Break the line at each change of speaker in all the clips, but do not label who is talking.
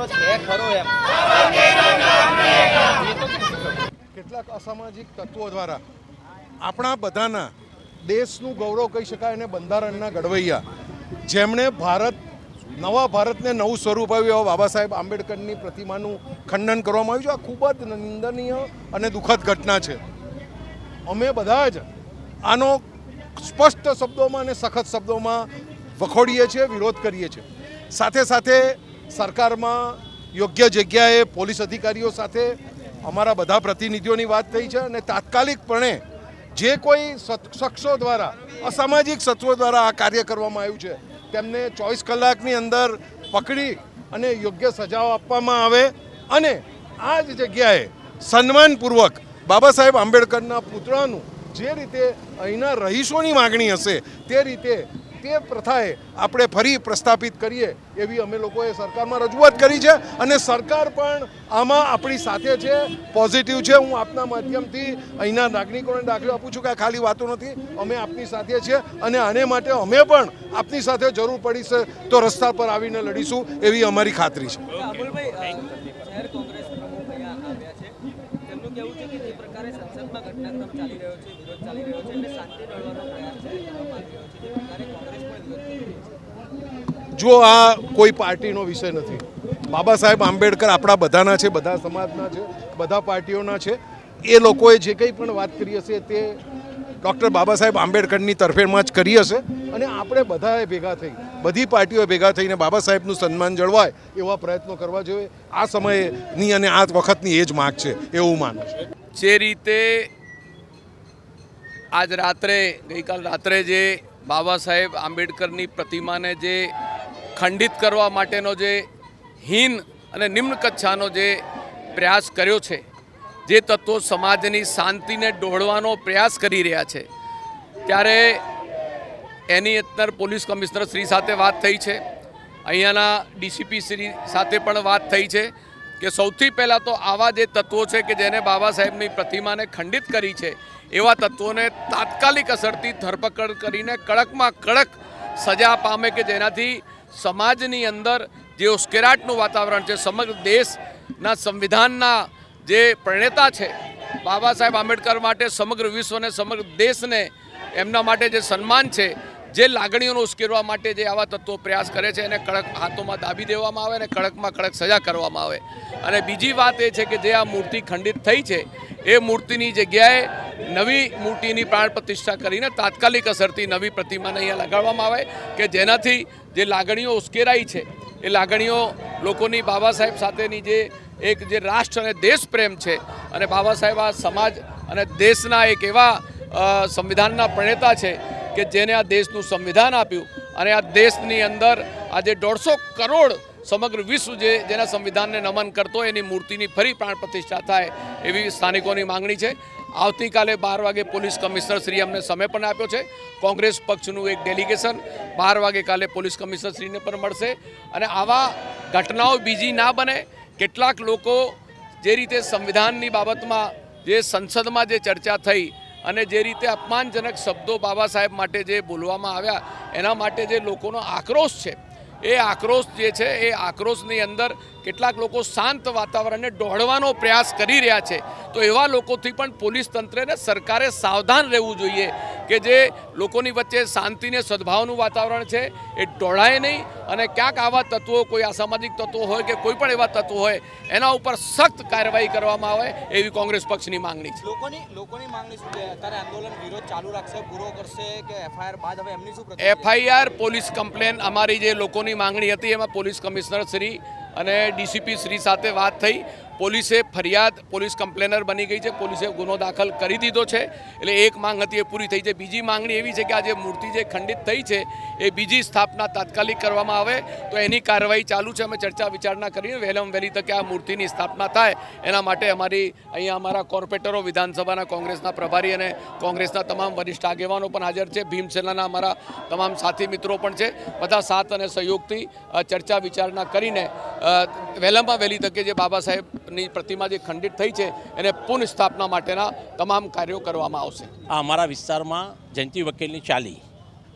તમારો છે ખરો એમ?
કેટલાક અસામાજિક તત્વો દ્વારા આપણા બધાના દેશનું ગૌરવ કહી શકાય અને બંધારણના ઘડવૈયા જેમણે નવા ભારતને નવું સ્વરૂપ આવ્યું એવા બાબા સાહેબ આંબેડકરની પ્રતિમાનું ખંડન કરવામાં આવ્યું છે. આ ખૂબ જ નિંદનીય અને દુઃખદ ઘટના છે. અમે બધા જ આનો સ્પષ્ટ શબ્દોમાં અને સખત શબ્દોમાં વખોડીએ છીએ, વિરોધ કરીએ છીએ. સાથે સાથે સરકારમાં યોગ્ય જગ્યાએ પોલીસ અધિકારીઓ સાથે અમારા બધા પ્રતિનિધિઓની વાત થઈ છે અને તાત્કાલિકપણે જે કોઈ શખ્સો દ્વારા અસામાજિક તત્વો દ્વારા આ કાર્ય કરવામાં આવ્યું છે તેમને 24 કલાકની અંદર પકડી અને યોગ્ય સજાઓ આપવામાં આવે અને આ જ જગ્યાએ સન્માનપૂર્વક બાબા સાહેબ આંબેડકરના પુતળાનું જે રીતે અહીંના રહીશોની માગણી હશે તે રીતે તે પ્રથાએ આપણે ફરી પ્રસ્થાપિત કરીએ એવી અમે લોકોએ સરકારમાં રજૂઆત કરી છે અને સરકાર પણ આમાં આપણી સાથે છે, પોઝિટિવ છે. હું આપના માધ્યમથી અહીંના નાગરિકોને દાખલો આપું છું કે આ ખાલી વાતો નથી, અમે આપની સાથે છીએ અને આને માટે અમે પણ આપની સાથે જરૂર પડી છે તો રસ્તા પર આવીને લડીશું એવી અમારી ખાતરી છે. જો આ કોઈ પાર્ટીનો વિષય નથી. બાબા સાહેબ આંબેડકર આપણા બધાના છે, બધા સમાજના છે, બધા પાર્ટીઓના છે. એ લોકોએ જે કંઈ પણ વાત કરી હશે તે ડૉક્ટર બાબા સાહેબ આંબેડકરની તરફેણમાં જ કરી હશે અને આપણે બધાએ ભેગા થઈ, બધી પાર્ટીઓ ભેગા થઈને બાબા સાહેબનું સન્માન જળવાય એવા પ્રયત્નો કરવા જોઈએ. આ સમયની અને આ વખતની એ જ માગ છે એવું માનું છું.
જે રીતે આજ ગઈકાલ રાત્રે જે બાબા સાહેબ આંબેડકરની પ્રતિમાને જે ખંડિત કરવા માટેનો જે હીન અને નિમ્ન કક્ષાનો જે પ્રયાસ કર્યો છે, જે તત્વો સમાજની શાંતિને ડહોળવાનો પ્રયાસ કરી રહ્યા છે, ત્યારે એની અંદર પોલીસ કમિશનર શ્રી સાથે વાત થઈ છે, અહીંયાના ડીસીપી શ્રી સાથે પણ વાત થઈ છે કે સૌથી પહેલાં તો આવા જે તત્વો છે કે જેને બાબા સાહેબની પ્રતિમાને ખંડિત કરી છે એવા તત્વોને તાત્કાલિક અસરથી ધરપકડ કરીને કડકમાં કડક સજા પામે કે જેનાથી સમાજની અંદર જે ઉશ્કેરાટનું વાતાવરણ છે, સમગ્ર દેશના સંવિધાનના જે પ્રણેતા છે બાબા સાહેબ આંબેડકર માટે સમગ્ર વિશ્વને સમગ્ર દેશને એમના માટે જે સન્માન છે, જે લાગણીઓને ઉશ્કેરવા માટે જે આવા તત્વો પ્રયાસ કરે છે એને કડક હાથોમાં દાબી દેવામાં આવે અને કડકમાં કડક સજા કરવામાં આવે. અને બીજી વાત એ છે કે જે આ મૂર્તિ ખંડિત થઈ છે એ મૂર્તિની જગ્યાએ નવી મૂર્તિની પ્રાણ પ્રતિષ્ઠા કરીને તાત્કાલિક અસરથી નવી પ્રતિમાને અહીંયા લગાડવામાં આવે કે જેનાથી જે લાગણીઓ ઉશ્કેરાઈ છે એ લાગણીઓ લોકોની બાબા સાહેબ સાથેની જે રાષ્ટ્ર અને દેશ પ્રેમ છે અને બાબા સાહેબ આ સમાજ અને દેશના એક એવા સંવિધાનના પ્રણેતા છે કે જેને આ દેશનું સંવિધાન આપ્યું અને આ દેશની અંદર આજે 150 કરોડ સમગ્ર વિશ્વ જેના સંવિધાનને નમન કરતો એની મૂર્તિની ફરી પ્રાણ પ્રતિષ્ઠા થાય એવી સ્થાનિકોની માંગણી છે. આવતીકાલે 12 વાગે પોલીસ કમિશનર શ્રી અમને સમય પણ આપ્યો છે. કોંગ્રેસ પક્ષનું એક ડેલિગેશન 12 વાગે કાલે પોલીસ કમિશનર શ્રીને પણ મળશે અને આવા ઘટનાઓ બીજી ના બને. કેટલાક લોકો જે રીતે સંવિધાનની બાબતમાં જે સંસદમાં જે ચર્ચા થઈ અને જે રીતે અપમાનજનક શબ્દો બાબા સાહેબ માટે જે બોલવામાં આવ્યા એના માટે જે લોકોનો આક્રોશ છે એ આક્રોશ જે છે એ આક્રોશની અંદર કેટલાક લોકો શાંત વાતાવરણને ડહોળવાનો પ્રયાસ કરી રહ્યા છે. તો એવા લોકોથી પણ પોલીસ તંત્રને સરકારે સાવધાન રહેવું જોઈએ કે જે લોકોની વચ્ચે શાંતિને સદભાવનું વાતાવરણ છે એ ડહોળાય નહીં અને ક્યાંક આવા તત્વો, કોઈ અસામાજિક તત્વો હોય કે કોઈ પણ એવા તત્વો હોય એના ઉપર સખ્ત કાર્યવાહી કરવામાં આવે એવી કોંગ્રેસ પક્ષની માંગણી છે.
લોકોની માંગણી શું છે? અત્યારે આંદોલન વિરોધ ચાલુ રાખશે, પૂરો કરશે કે એફઆઈઆર બાદ હવે એમની શું?
એફઆઈઆર પોલીસ કમ્પ્લેન અમારી જે લોકોની માંગણી હતી એમાં પોલીસ કમિશનર શ્રી અને ડીસીપી શ્રી સાથે વાત થઈ. પોલીસે ફરિયાદ, પોલીસ કમ્પ્લેનર બની ગઈ છે, પોલીસે ગુનો દાખલ કરી દીધો છે. એટલે એક માંગ હતી એ પૂરી થઈ છે. બીજી માંગણી એવી છે કે આ જે મૂર્તિ જે ખંડિત થઈ છે એ બીજી સ્થાપના તાત્કાલિક કરવામાં આવે તો એની કાર્યવાહી ચાલુ છે. અમે ચર્ચા વિચારણા કરીને વહેલામાં વહેલી તકે આ મૂર્તિની સ્થાપના થાય એના માટે અહીંયા અમારા કોર્પોરેટરો, વિધાનસભાના કોંગ્રેસના પ્રભારી અને કોંગ્રેસના તમામ વરિષ્ઠ આગેવાનો પણ હાજર છે. ભીમસેનાના અમારા તમામ સાથી મિત્રો પણ છે. બધા સાથ અને સહયોગથી ચર્ચા વિચારણા કરીને વહેલામાં વહેલી તકે જે બાબા સાહેબની પ્રતિમા જે ખંડિત થઈ છે એને પુનઃસ્થાપના માટેના તમામ કાર્યો કરવામાં આવશે.
આ અમારા વિસ્તારમાં જયંતિ વકીલની ચાલી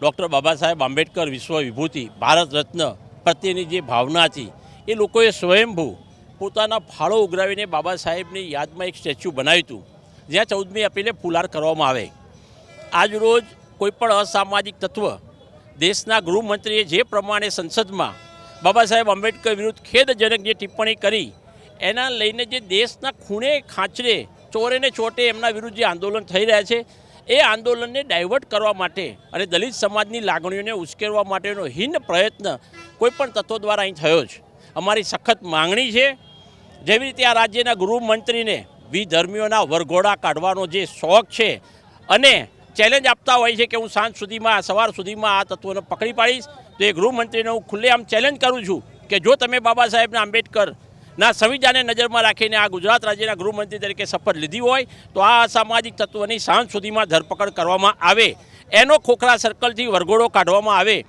ડૉક્ટર બાબા સાહેબ આંબેડકર વિશ્વ વિભૂતિ ભારત રત્ન પ્રત્યેની જે ભાવના હતી એ લોકોએ સ્વયંભૂ પોતાના ફાળો ઉઘરાવીને બાબા સાહેબની યાદમાં એક સ્ટેચ્યુ બનાવ્યું હતું, જ્યાં 14મી એપ્રિલે ફુલાર કરવામાં આવે. આજ રોજ કોઈપણ અસામાજિક તત્વ દેશના ગૃહમંત્રીએ જે પ્રમાણે સંસદમાં બાબા સાહેબ આંબેડકર વિરુદ્ધ ખેદજનક જે ટિપ્પણી કરી, એના લઈને જે દેશના ખૂણે ખાંચરે ચોરે ને ચોટે એમના વિરુદ્ધ જે આંદોલન થઈ રહ્યા છે, એ આંદોલનને ડાયવર્ટ કરવા માટે અને દલિત સમાજની લાગણીઓને ઉશ્કેરવા માટેનો હીન પ્રયત્ન કોઈપણ તત્વો દ્વારા અહીં થયો છે. અમારી સખત માંગણી છે, જેવી રીતે આ રાજ્યના ગૃહમંત્રીને વિધર્મીઓના વરઘોડા કાઢવાનો જે શોખ છે અને ચેલેન્જ આપતા હોય છે કે હું સાંજ સુધીમાં સવાર સુધીમાં આ તત્વોને પકડી પાડીશ, તો એ ગૃહમંત્રીને હું ખુલ્લેઆમ ચેલેન્જ કરું છું કે જો તમે બાબા સાહેબને આંબેડકરના સંવિધાનને નજરમાં રાખીને આ ગુજરાત રાજ્યના ગૃહમંત્રી તરીકે શપથ લીધી હોય તો આ અસામાજિક તત્વોની સાંજ સુધીમાં ધરપકડ કરવામાં આવે, એનો ખોખરા સર્કલથી વરઘોડો કાઢવામાં આવે,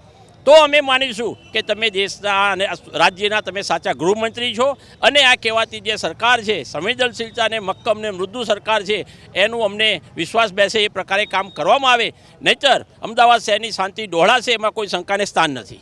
તો અમે માનીશું કે તમે દેશના અને રાજ્યના તમે સાચા ગૃહમંત્રી છો અને આ કહેવાતી જે સરકાર છે, સંવેદનશીલતા અને મક્કમ ને મૃદુ સરકાર છે, એનું અમને વિશ્વાસ બેસે એ પ્રકારે કામ કરવામાં આવે. નહીંતર અમદાવાદ શહેરની શાંતિ ડહોળાશે, એમાં કોઈ શંકાને સ્થાન નથી.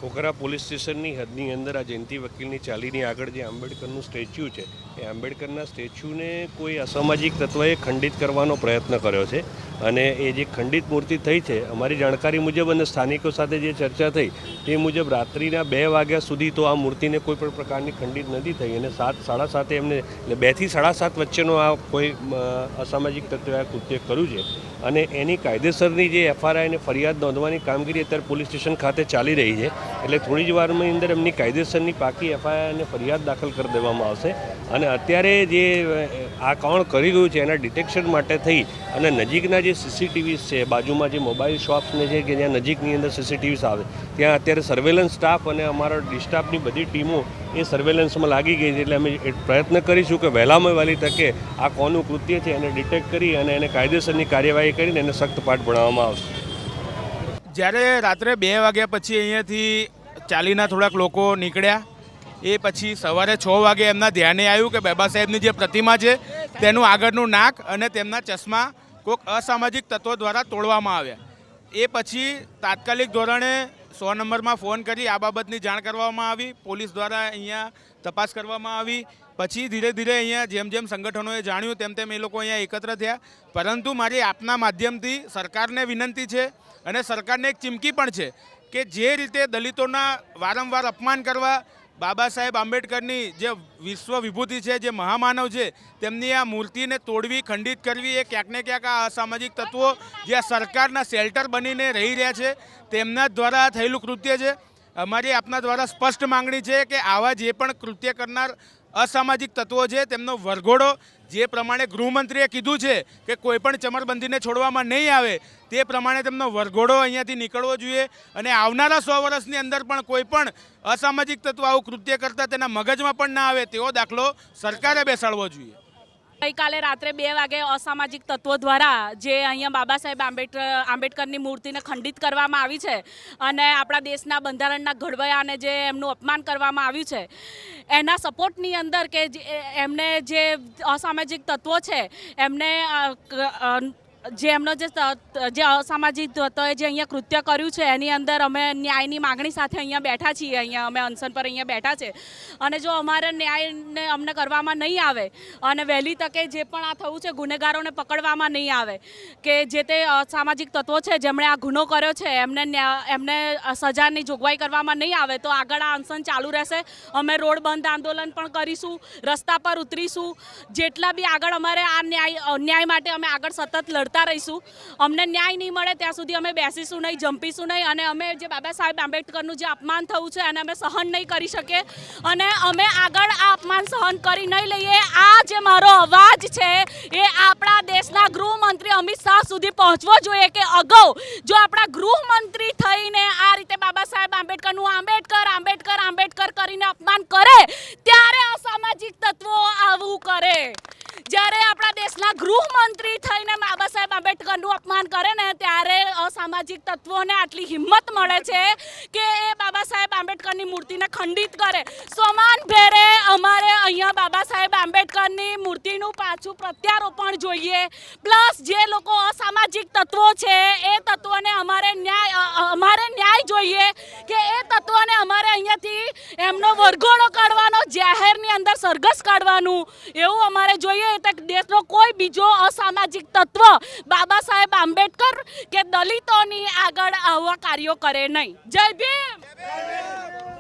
ખોખરા પોલીસ સ્ટેશનની હદની અંદર આ જયંતિ વકીલની ચાલીની આગળ જે આંબેડકરનું સ્ટેચ્યુ છે, એ આંબેડકરના સ્ટેચ્યુને કોઈ અસામાજિક તત્વએ ખંડિત કરવાનો પ્રયત્ન કર્યો છે. અને એ જે ખંડિત મૂર્તિ થઈ છે, અમારી જાણકારી મુજબ અને સ્થાનિકો સાથે જે ચર્ચા થઈ તે મુજબ રાત્રિના 2 વાગ્યા સુધી તો આ મૂર્તિને કોઈ પણ પ્રકારની ખંડિત નથી થઈ અને 7:30 એમને 2 થી 7:30 વચ્ચેનો આ કોઈ અસામાજિક તત્વે આ કૃત્ય કર્યું છે. અને એની કાયદેસરની જે એફઆરઆઈ અને ફરિયાદ નોંધવાની કામગીરી અત્યારે પોલીસ સ્ટેશન ખાતે ચાલી રહી છે. એટલે થોડી જ વારની અંદર એમની કાયદેસરની પાકી એફઆઈઆર અને ફરિયાદ દાખલ કરી દેવામાં આવશે. અને અત્યારે જે આ કોણ કરી રહ્યું છે એના ડિટેક્શન માટે થઈ અને નજીકના જે સીસીટીવીસ છે, બાજુમાં જે મોબાઈલ શોપ્સને છે કે જ્યાં નજીકની અંદર સીસીટીવીસ આવે, ત્યાં અત્યારે સર્વેલન્સ સ્ટાફ અને અમારા ડિસ્ટાફની બધી ટીમો એ સર્વેલન્સમાં લાગી ગઈ છે. એટલે અમે પ્રયત્ન કરીશું કે વહેલામાં વહેલી તકે આ કોનું કૃત્ય છે એને ડિટેક્ટ કરી અને એને કાયદેસરની કાર્યવાહી કરીને એને સખ્ત પાઠ ભણાવવામાં આવશે.
જ્યારે રાત્રે 2 વાગ્યા પછી અહીંયાથી ચાલીના થોડાક લોકો નીકળ્યા, એ પછી સવારે 6 વાગે એમના ધ્યાને આવ્યું કે બાબા સાહેબની જે પ્રતિમા છે તેનું આગળનું નાક અને તેમના ચશ્મા કોઈક અસામાજિક તત્વો દ્વારા તોડવામાં આવ્યા. એ પછી તાત્કાલિક ધોરણે 100 નંબરમાં ફોન કરી આ બાબતની જાણ કરવામાં આવી. પોલીસ દ્વારા અહીંયા તપાસ કરવામાં આવી. પછી ધીરે ધીરે અહીંયા જેમ જેમ સંગઠનોએ જાણ્યું તેમ તેમ એ લોકો અહીંયા એકત્ર થયા. પરંતુ મારી આપના માધ્યમથી સરકારને વિનંતી છે અને સરકારને એક ચીમકી પણ છે કે જે રીતે દલિતોના વારંવાર અપમાન કરવા, બાબા સાહેબ આંબેડકરની જે વિશ્વ વિભૂતિ છે, જે મહામાનવ છે, તેમની આ મૂર્તિને તોડવી, ખંડિત કરવી, એ ક્યાંક ને ક્યાંક આ અસામાજિક તત્વો જે આ સરકારના શેલ્ટર બનીને રહી રહ્યા છે તેમના દ્વારા થયેલું કૃત્ય છે. અમારી આપના દ્વારા સ્પષ્ટ માંગણી છે કે આવા જે પણ કૃત્ય કરનાર અસામાજિક તત્વો છે તેમનો વરઘોડો જે પ્રમાણે ગૃહમંત્રીએ કીધું છે કે કોઈ પણ ચમરબંધીને છોડવામાં નહીં આવે, તે પ્રમાણે તેમનો વરઘોડો અહીંયાથી નીકળવો જોઈએ. અને આવનારા 100 વર્ષની અંદર પણ કોઈ પણ અસામાજિક તત્વ આવું કૃત્ય કરતા તેના મગજમાં પણ ના આવે તેવો દાખલો સરકારે બેસાડવો જોઈએ.
ગઈકાલે રાત્રે 2 વાગે અસામાજિક તત્વો દ્વારા જે અહીંયા બાબા સાહેબ આંબેડકરની મૂર્તિને ખંડિત કરવામાં આવી છે અને આપણા દેશના બંધારણના ઘડવૈયા અને જે એમનું અપમાન કરવામાં આવ્યું છે, એના સપોર્ટની અંદર કે એમને જે અસામાજિક તત્વો છે એમને જે એમનો જે અસામાજિક તત્વોએ જે અહીંયા કૃત્ય કર્યું છે એની અંદર અમે ન્યાયની માગણી સાથે અહીંયા બેઠા છીએ. અહીંયા અમે અનશન પર અહીંયા બેઠા છે અને જો અમારે ન્યાયને અમને કરવામાં નહીં આવે અને વહેલી તકે જે પણ આ થયું છે ગુનેગારોને પકડવામાં નહીં આવે, કે જે તે અસામાજિક તત્વો છે જેમણે આ ગુનો કર્યો છે એમને સજાની જોગવાઈ કરવામાં નહીં આવે તો આગળ આ અનશન ચાલુ રહેશે. અમે રોડ બંધ આંદોલન પણ કરીશું, રસ્તા પર ઉતરીશું. જેટલા બી આગળ અમારે આ ન્યાય માટે અમે આગળ સતત લડતા રહીશું. અમને ન્યાય નહીં મળે ત્યાં સુધી અમે બેસીશું નહીં, જંપીશું નહીં. અને અમે જે બાબા સાહેબ આંબેડકરનું જે અપમાન થયું છે એને અમે સહન નહીં કરી શકીએ અને અમે આગળ આ અપમાન સહન કરી નહીં લઈએ. આ જે મારો અવાજ છે એ આપણા દેશના ગૃહમંત્રી અમિત શાહ સુધી પહોંચવો જોઈએ કે અગાઉ જો આપણા ગૃહમંત્રી થઈને આ રીતે બાબા સાહેબ આંબેડકરનું આંબેડકર કરીને અપમાન કરે ત્યારે અસામાજિક તત્વો આવું કરે. જ્યારે આપણા દેશના ગૃહમંત્રી થઈને બાબા સાહેબ આંબેડકરનું અપમાન કરે ને ત્યારે અસામાજિક તત્વોને આટલી હિંમત મળે છે કે એ બાબા સાહેબ આંબેડકરની મૂર્તિને ખંડિત કરે. સમાન ભેરે અમારે અહીંયા બાબા સાહેબ આંબેડકરની મૂર્તિનું પાછું પ્રત્યારોપણ જોઈએ. પ્લસ જે લોકો અસામાજિક તત્વો છે એ તત્વોને અમારે ન્યાય ન્યાય જોઈએ કે એ તત્વોને અમારે અહીંયાથી એમનો વરઘોડો કાઢવાનો, જાહેરની અંદર સરઘસ કાઢવાનું એવું અમારે જોઈએ. તો દેશનો કોઈ બીજો અસામાજિક તત્વ બાબા સાહેબ આંબેડકર કે દલિતોની આગળ આવા કાર્યો કરે નહીં. જય ભીમ.